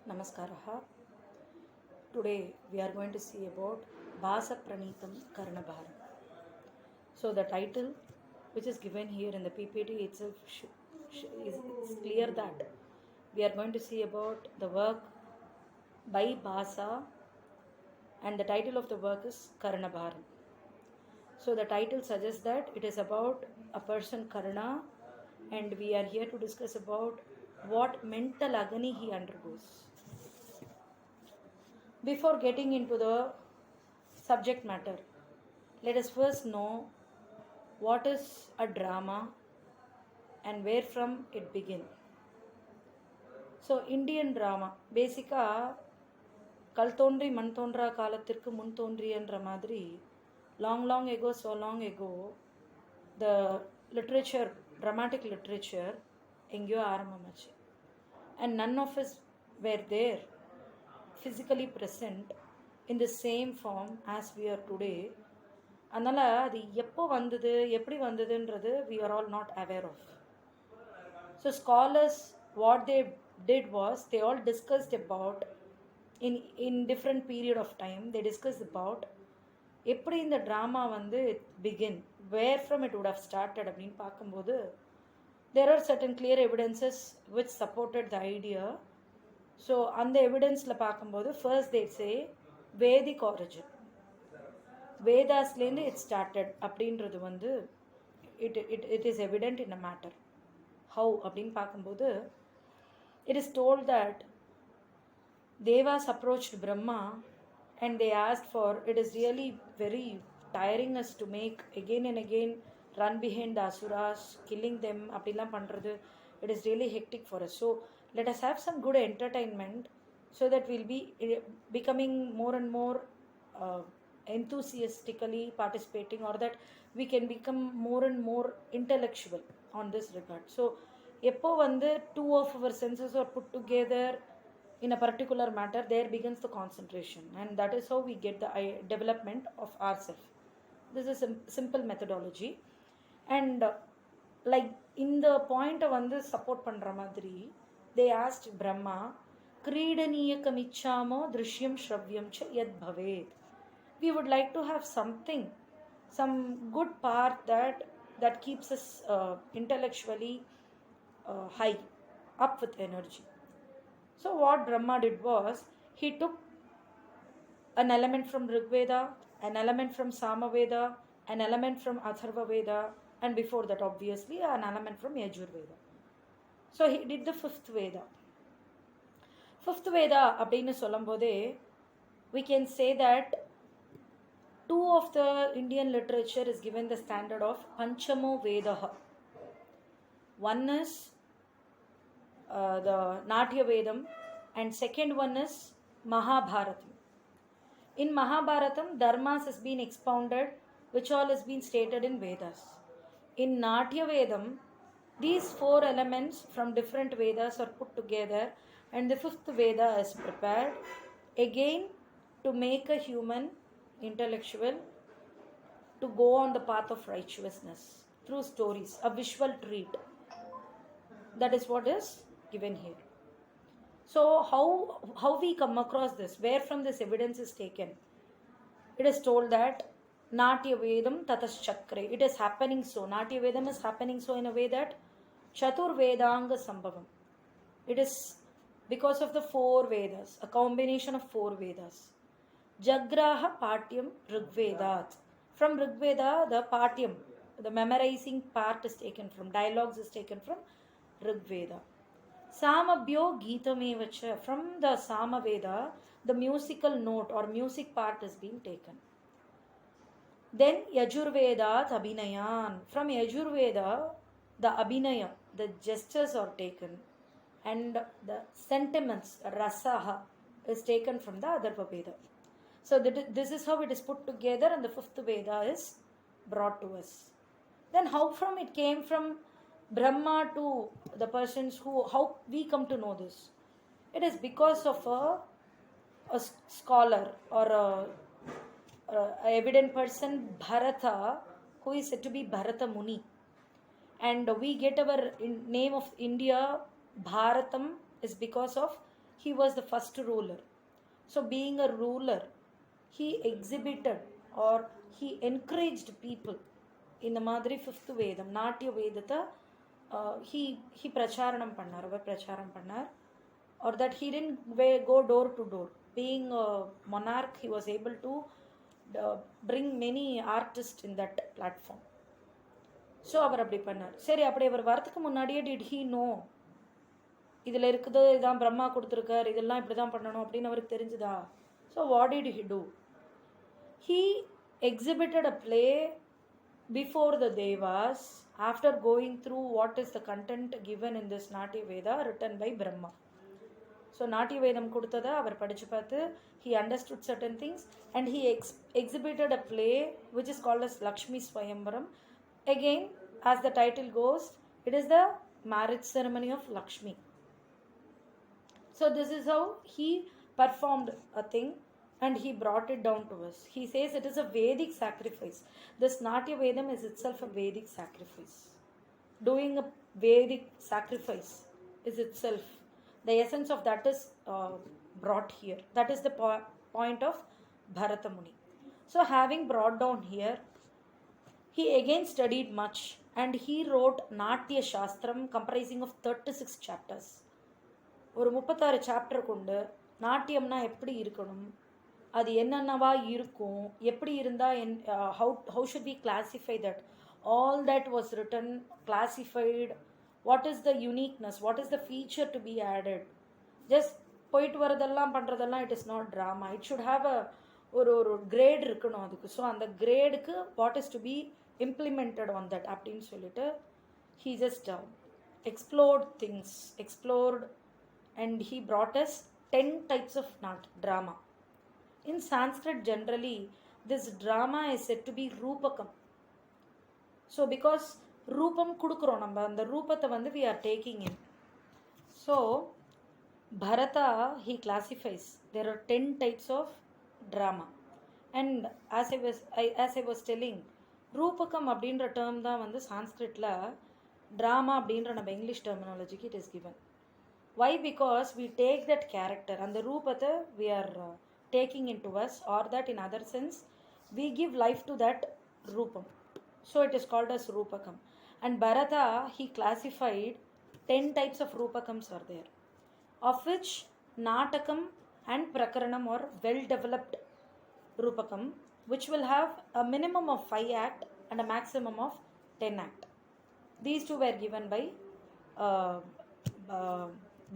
Namaskaraha. Today we are going to see about Bhasa Pranitam Karnabharam. So the title which is given here in the PPT itself is clear that we are going to see about the work by Bhasa, and the title of the work is Karnabharam. So the title suggests that it is about a person Karna, and we are here to discuss about what mental agony he undergoes. Before getting into the subject matter, let us first know what is a drama and where from it began. So Indian drama, basically கல் தோன்றி மண் தோன்றா காலத்திற்கு முன் தோன்றியன்ற மாதிரி long ago, so long ago, the literature, dramatic literature எங்கேயோ ஆரம்பமாச்சு. And none of us were there physically present in the same form as we are today. அதனால் அது எப்போ வந்தது எப்படி வந்ததுன்றது we are all not aware of. So scholars, what they did was they all discussed about in different period of time, they discussed about எப்படி இந்த drama வந்து begin, where from it would have started அப்படின்னு பார்க்கும்போது there are certain clear evidences which supported the idea. So அந்த எவிடன்ஸில் பார்க்கும்போது first they say Vedic origin, வேதாஸ்லேருந்து it started அப்படின்றது வந்து it is evident in a matter. How அப்படின்னு பார்க்கும்போது it is told that Devas approached Brahma and they asked for, it is really very tiring us to make again and again run behind the asuras, killing them, அப்படிலாம் பண்ணுறது, it is really hectic for us. So let us have some good entertainment so that we'll be becoming more and more enthusiastically participating, or that we can become more and more intellectual on this regard. So எப்போ வந்து two of our senses are put together in a particular matter, there begins the concentration, and that is how we get the development of ourselves. This is a simple methodology. And like in the point வந்து support பண்ற மாதிரி they asked Brahma, क्रीडनीयकम् इच्छामो दृश्यं श्रव्यं च यद् भवेत्. We would like to have something, some good part that keeps us intellectually high, up with energy. So what Brahma did was, he took an element from Rigveda, an element from Samaveda, an element from Atharva Veda, and before that obviously an element from Yajurveda. So he did the fifth Veda. Fifth Veda அப்படின்னு சொல்லும்போதே we can say that two of the Indian literature is given the standard of Panchamo Vedaha. One is the Natya Vedam, and second one is Mahabharatam. In Mahabharatam, dharmas has been expounded, which all has been stated in Vedas. In Natya Vedam, these four elements from different Vedas are put together, and the fifth Veda is prepared again to make a human intellectual to go on the path of righteousness through stories, a visual treat. That is what is given here. So how we come across this, where from this evidence is taken? It is told that Natya Vedam tatas chakre, it is happening so, Natya Vedam is happening so in a way that Chatur Vedanga Sambhavam, it is because of the four Vedas, a combination of four Vedas. Jagraha Patyam Rigvedat, from Rigveda the Patyam, the memorizing part is taken from, dialogues is taken from Rigveda. Samabhyo Geetamevacha, from the Samaveda the musical note or music part is being taken. Then Yajurvedat Abhinayan, from Yajurveda the Abhinaya, the gestures are taken, and the sentiments, Rasaha, is taken from the Atharva Veda. So this is how it is put together, and the fifth Veda is brought to us. Then how from it came from Brahma to the persons how we come to know this? It is because of a scholar or a evident person, Bharata, who is said to be Bharata Muni. And we get our name of India, Bharatam, is because of he was the first ruler. So being a ruler, he exhibited or he encouraged people in the madri fifth vedam natya vedata he pracharanam pannar அவர் பிரச்சாரம் பண்ணார், or that he didn't go door to door. Being a monarch, he was able to bring many artists in that platform. So அவர் அப்படி பண்ணார். சரி, அப்படி அவர் வரத்துக்கு முன்னாடியே did he no இதில் இருக்குது, இதான் பிரம்மா கொடுத்துருக்கார், இதெல்லாம் இப்படி தான் பண்ணணும் அப்படின்னு அவருக்கு தெரிஞ்சுதா? So what did he two? He exhibited a play before the Devas after going through what is the content given in this Natya Veda written by Brahma. So Natya Vedam கொடுத்ததை அவர் படித்து பார்த்து he understood certain things and he exhibited a play which is called as Lakshmi Swayamvaram. Again, as the title goes, it is the marriage ceremony of Lakshmi. So this is how he performed a thing and he brought it down to us. He says it is a Vedic sacrifice. This Natya Vedam is itself a Vedic sacrifice. Doing a Vedic sacrifice is itself, the essence of that is brought here. That is the point of Bharata Muni. So having brought down here, he again studied much and he wrote Natya Shastram comprising of 36 chapters. ஒரு 36 chapter கொண்டு நாட்டியம்னா எப்படி இருக்கணும், அது என்னென்னவா இருக்கும், எப்படி இருந்தால் how should we classify that, all that was written, classified, what is the uniqueness, what is the feature to be added. Just போயிட்டு வரதெல்லாம் பண்ணுறதெல்லாம் it is not drama. It should have a ஒரு கிரேட் இருக்கணும் அதுக்கு. So அந்த கிரேடுக்கு what is to be implemented on that அப்படின்னு சொல்லிட்டு he just explored things, and he brought us 10 types of drama. In Sanskrit generally this drama is said to be rupakam. So because rupam kudukrom, நம்ம அந்த ரூபத்தை வந்து we are taking in. So Bharata, he classifies there are 10 types of drama. And as I was telling, ரூபகம் அப்படின்ற term தான் வந்து சான்ஸ்கிரிட்டில் drama அப்படின்ற நம்ம English டெர்மினாலஜிக்கு it is given. Why? Because we take that character and the ரூபத்தை we are taking into us, or that in other sense we give life to that ரூபம். So it is called as rupakam. And Bharata, he classified 10 types of rupakams are there, of which natakam and prakaranam are well developed rupakam, which will have a minimum of 5 act and a maximum of 10 act. These two were given by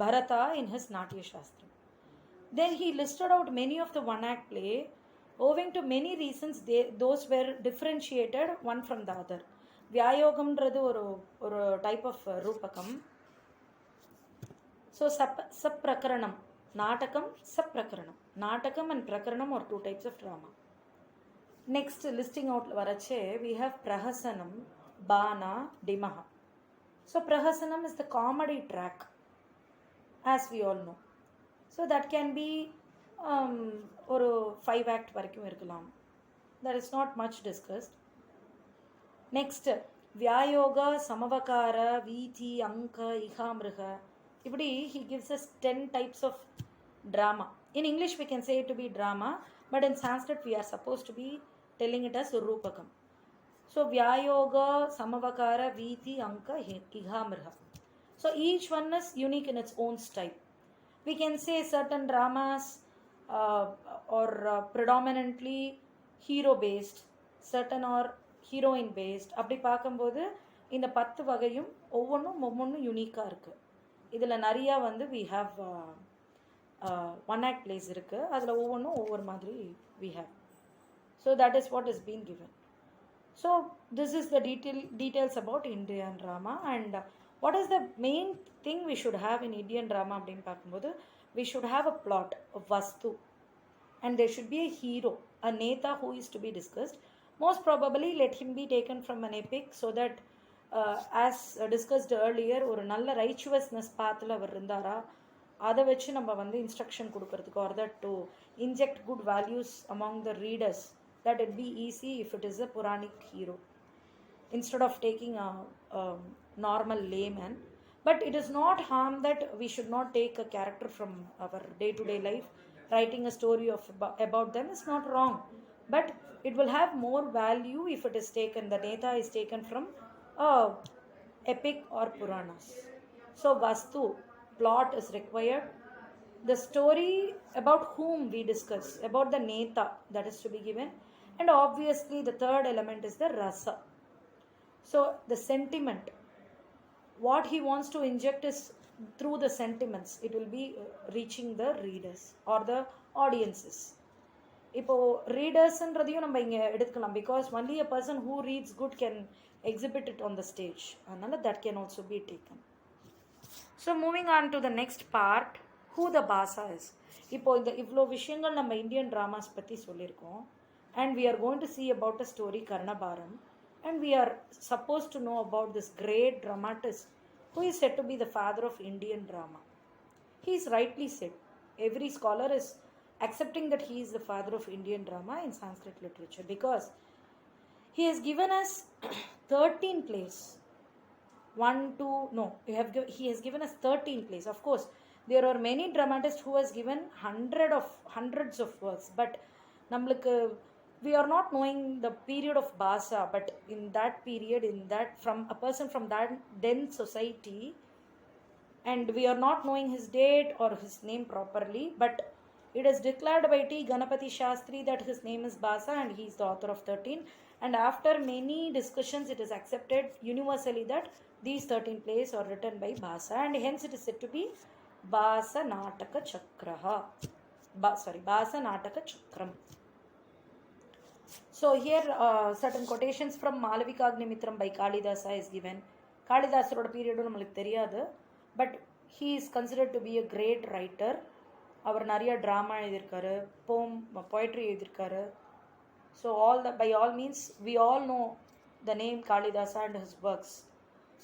Bharata in his Natya Shastra. Then he listed out many of the one act play. Owing to many reasons, those were differentiated one from the other. Vyayogamன்றது ஒரு type of rupakam. So saprakaranam, natakam, saprakaranam. Natakam and prakaranam are 2 types of drama. Next listing out varache we have prahasanam, bana, dimaha. So prahasanam is the comedy track, as we all know. So that can be ஒரு 5 act வரைக்கும் இருக்கலாம். That is not much discussed. Next vyayoga, samavakara, viti, anka, ihamriha. இப்படி he gives us 10 types of drama. In English we can say it to be drama, but in Sanskrit we are supposed to be telling it as rupakam. So vyayoga, samavakara, viti, anka, ihamriha. So each one is unique in its own style. We can say certain dramas are predominantly hero based, certain are heroine based. அப்படி பார்க்கும்போது இந்த 10 வகையும் ஒவ்வொன்றும் யூனிக்காக இருக்குது. இதில் நிறையா வந்து we have one act plays இருக்குது, அதில் ஒவ்வொன்றும் ஒவ்வொரு மாதிரி we have. So that is what is being given. So this is the details about Indian drama. And what is the main thing we should have in Indian drama அப்படின்னு பார்க்கும்போது we should have a plot, a vastu, and there should be a hero, a neta who is to be discussed. Most probably let him be taken from an epic, so that as discussed earlier ஒரு நல்ல ரைச்சுவஸ்னஸ் பாத்தில் அவர் இருந்தாரா, அதை வச்சு நம்ம வந்து instruction கொடுக்கறதுக்கு, or that to inject good values among the readers, that it be easy if it is a Puranic hero, instead of taking a normal layman. But it is not harm that we should not take a character from our day-to-day life. Writing a story about them is not wrong. But it will have more value if it is taken, the Neta is taken from a epic or Puranas. So Vastu, plot is required. The story about whom we discuss, about the Neta that is to be given. And obviously the third element is the Rasa. So the sentiment, what he wants to inject is through the sentiments, it will be reaching the readers or the audiences. இப்போ ரீடர்ஸ்ன்றதையும் நம்ம இங்கே எடுத்துக்கலாம், because only a person who reads good can exhibit it on the stage. அதனால that can also be taken. So moving on to the next part, who the Bhasa is. இப்போ இந்த இவ்வளோ விஷயங்கள் நம்ம இந்தியன் ட்ராமாஸ் பற்றி சொல்லியிருக்கோம். And we are going to see about a story Karnabharam. And we are supposed to know about this great dramatist who is said to be the father of Indian drama. He is rightly said. Every scholar is accepting that he is the father of Indian drama in Sanskrit literature, because he has given us 13 plays. He has given us 13 plays. Of course, there are many dramatists who has given hundreds of works, but nammalukku we are not knowing the period of Basa, but in that period, from a person from that dense society, and we are not knowing his date or his name properly, but it is declared by T. Ganapati Shastri that his name is Basa and he is the author of 13. And after many discussions, it is accepted universally that these 13 plays are written by Basa, and hence it is said to be Basa Nataka Chakraha. Basa Nataka Chakram. So here certain quotations from Malavikagnimitram by Kalidasa is given. Kalidasaroda period namalukku theriyadu, but he is considered to be a great writer. அவர் நிறைய drama எழுதியிருக்காரு, poetry எழுதியிருக்காரு. So by all means we all know the name Kalidasa and his works.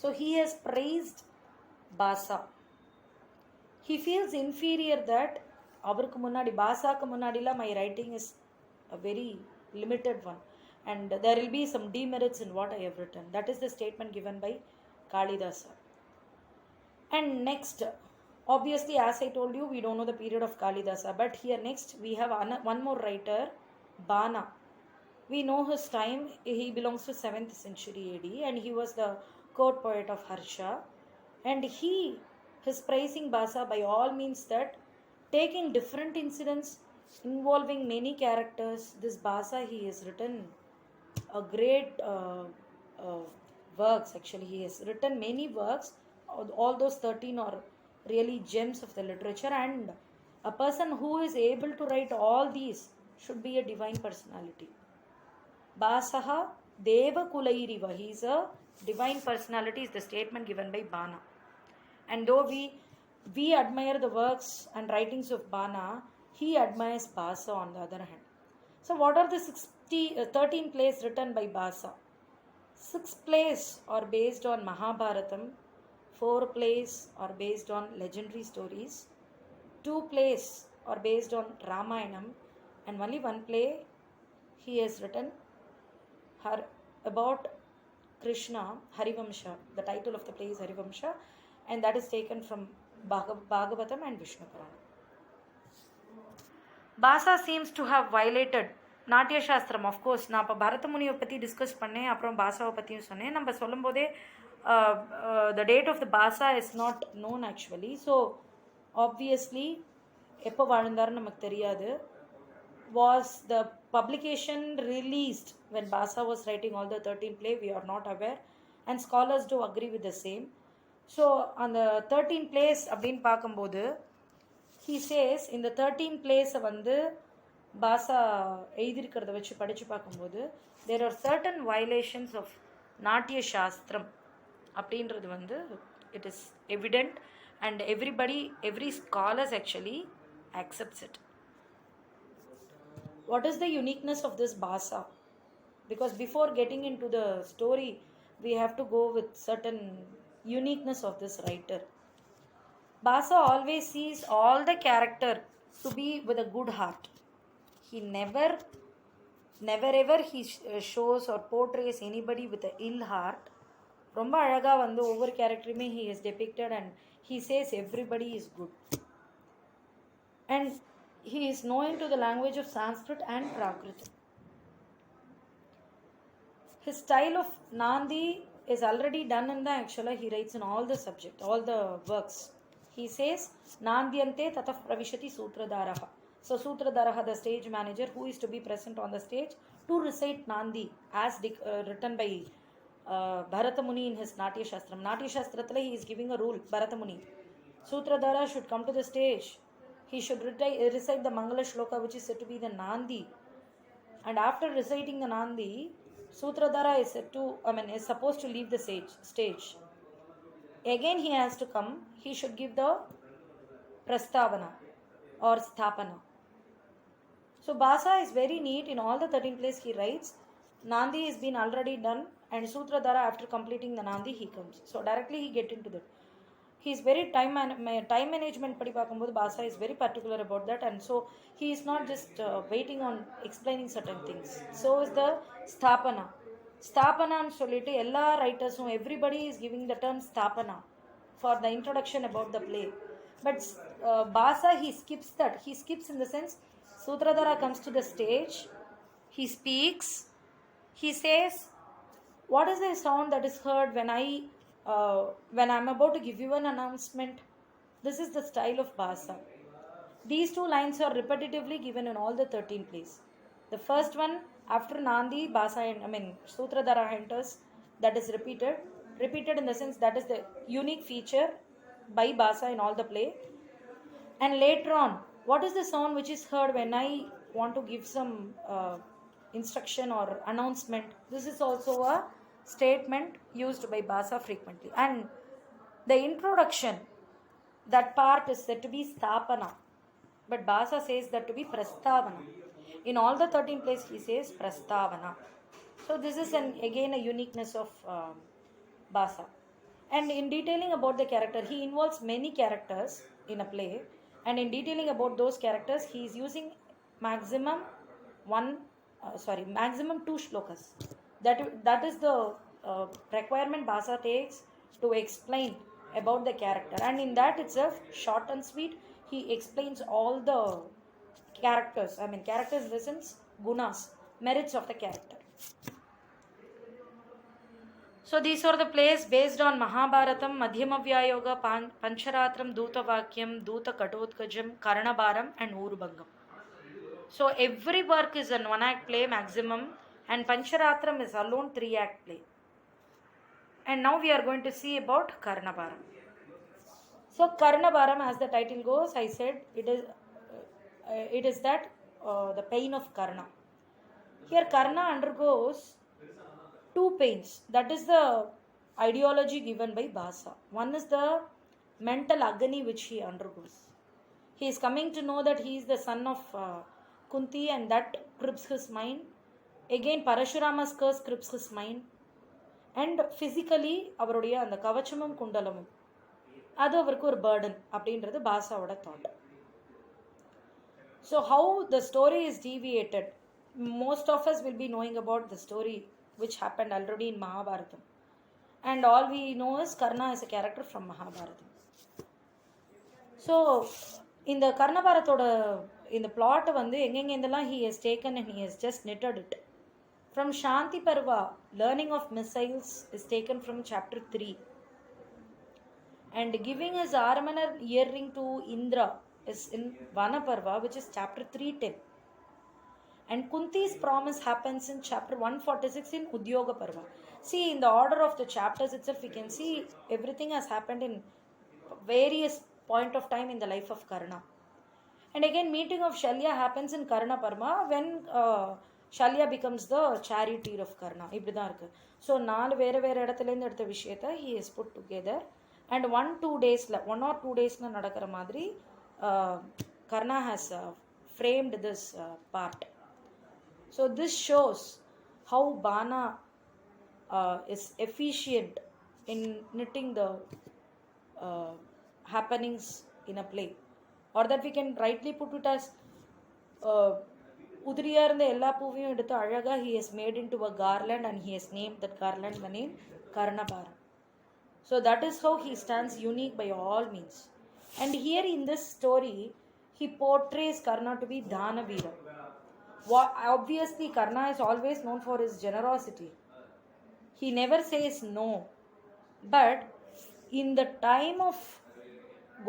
So he has praised Basa. He feels inferior that அவருக்கு முன்னாடி, பாசாக்கு முன்னாடிலாம் my writing is a very limited one, and there will be some demerits in what I have written. That is the statement given by Kalidasa. And next, obviously, as I told you, we don't know the period of Kalidasa, but here next we have one more writer, Bana. We know his time. He belongs to 7th century AD, and he was the court poet of Harsha. And he is praising Basa by all means that taking different incidents involving many characters, this Basa, he has written a great works. Actually, he has written many works. All those 13 are really gems of the literature, and a person who is able to write all these should be a divine personality. Basaha Deva Kulairiva, he is a divine personality, is the statement given by Bana. And though we admire the works and writings of Bana, he admires Basa on the other hand. So what are the 13 plays written by Basa? 6 plays are based on Mahabharatam, 4 plays are based on legendary stories, 2 plays are based on Ramayanam, and only 1 play he has written about Krishna, Harivamsha. The title of the play is Harivamsha, and that is taken from Bhagavatam and Vishnu Purana. Basa seems to have violated நாட்டிய சாஸ்திரம். Of course நான் இப்போ பரதமுனியை பற்றி discuss பண்ணேன், அப்புறம் பாசாவை பற்றியும் சொன்னேன். நம்ம சொல்லும் போதே the date of the Bhasa is not known actually. So obviously எப்போ வாழ்ந்தாருன்னு நமக்கு தெரியாது. Was the publication released when Basa was writing all the 13 play? We are not aware, and scholars do agree with the same. So on the 13 plays அப்படின்னு பார்க்கும்போது he says இந்த 13 plays வந்து பாசா எழுதியிருக்கிறத வச்சு படித்து பார்க்கும்போது there are certain violations of நாட்டிய சாஸ்திரம் அப்படின்றது வந்து it is evident, and every scholars actually accepts it. What is the uniqueness of this Basa? Because before getting into the story, we have to go with certain uniqueness of this writer. Basa always sees all the character to be with a good heart. He never ever he shows or portrays anybody with an ill heart. ரொம்ப அழகாக வந்து ஒவ்வொரு கேரக்டருமே he is depicted and he says everybody is good. And he is knowing to the language of Sanskrit and Prakrit. His style of Nandi is already done in the actual, he writes in all the subject, all the works. He says, Nandyante tatah pravishati sutradaraha. So Sutradaraha, the stage manager who is to be present on the stage to recite Nandi as written by Bharata Muni in his Natya Shastram. Natya Shastrathila he is giving a rule, Bharata Muni. Sutradhara should come to the stage. He should recite the Mangala Shloka, which is said to be the Nandi. And after reciting the Nandi, Sutradhara is is supposed to leave the stage. Again he has to come. He should give the Prastavana or Sthapana. So Basa is very neat in all the 13 plays he writes. Nandi has been already done, and Sutradhara after completing the Nandi he comes. So directly he get into that. He is very time management padi paakumbodhu Basa is very particular about that, and so he is not just waiting on explaining certain things. So is the Sthapana. Sthapana and solittu ella writers everybody is giving the term Sthapana for the introduction about the play. But Basa he skips that. He skips in the sense Sutradhara comes to the stage, he speaks, he says, what is the sound that is heard when I'm about to give you an announcement? This is the style of Basa. These two lines are repetitively given in all the 13 plays. The first one, after Nandi, Basa Sutradhara enters, that is repeated in the sense that is the unique feature by Basa in all the play. And later on, what is the sound which is heard when I want to give some instruction or announcement? This is also a statement used by Basa frequently. And the introduction, that part is said to be Sthapana, but Basa says that to be Prastavana. In all the 13 plays he says Prastavana. So this is again a uniqueness of Basa. And in detailing about the character, he involves many characters in a play, and in detailing about those characters he is using maximum 2 shlokas. That is the requirement Basa takes to explain about the character, and in that itself, short and sweet, he explains all the characters. Characters in the sense gunas, merits of the character. So these are the plays based on Mahabharatam, Madhyamavyayoga, Pancharatram, Dutavakyam, Duta Katodkajam, Karnabharam and Urubangam. So every work is an 1-act play maximum, and Pancharatram is alone 3-act play. And now we are going to see about Karnabharam. So Karnabharam, as the title goes, I said it is that the pain of Karna. Here Karna undergoes 2 pains. That is the ideology given by Basa. One is the mental agony which he undergoes. He is coming to know that he is the son of Kunti, and that crips his mind. Again Parashurama's curse crips his mind. And physically அவருடைய அந்த கவச்சமும் குண்டலமும் அது அவருக்கு ஒரு burden அப்படின்றது பாசாவோட thought. So how the story is deviated, most of us will be knowing about the story which happened already in Mahabharatam, and all we know is Karna is a character from Mahabharatam. So in the Karnabharatoda, in the plot வந்து எங்கெங்கெல்லாம் he has taken and he has just knitted it. From Shanti Parva, learning of missiles is taken from chapter 3, and giving his Armana earring to Indra is in Vana Parva, which is chapter 310. And Kunti's promise happens in chapter 146 in Udyoga Parva. See, in the order of the chapters itself, we can see everything has happened in various point of time in the life of Karna. And again, meeting of Shalya happens in Karna Parva when Shalya becomes the charioteer of Karna. இப்படிதான் இருக்கு. So 4 வேறு இடத்துலேருந்து எடுத்த விஷயத்தை he has put together, and 1-2 daysல 1 or 2 daysல நடக்கிற மாதிரி Karna has framed this part. So this shows how Bana is efficient in knitting the happenings in a play, or that we can rightly put it as உதிரியா இருந்த எல்லா பூவையும் எடுத்து அழகா he has made into a garland, and he has named that garland the name Karnabharam. So that is how he stands unique by all means. And here in this story, he portrays Karna to be Dhanavira. Obviously, Karna is always known for his generosity. He never says no. But in the time of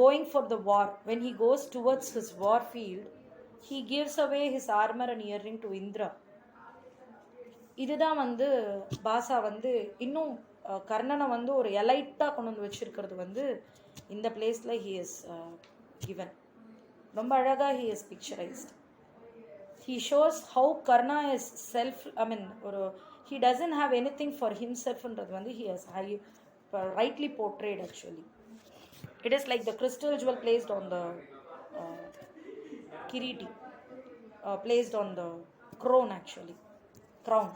going for the war, when he goes towards his war field, he gives away his armor and earring to Indra. இதுதான் வந்து பாசா வந்து இன்னும் கர்ணனை வந்து ஒரு எலைட்டாக கொண்டு வந்து வச்சிருக்கிறது வந்து இந்த பிளேஸில் ஹி இஸ் கிவன். ரொம்ப அழகாக he is picturised. He shows how Karna is ஒரு he doesn't have anything for himself ன்றது வந்து he has rightly portrayed actually. It is like the crystal jewel placed on the kiriti, placed on the crown actually, crown.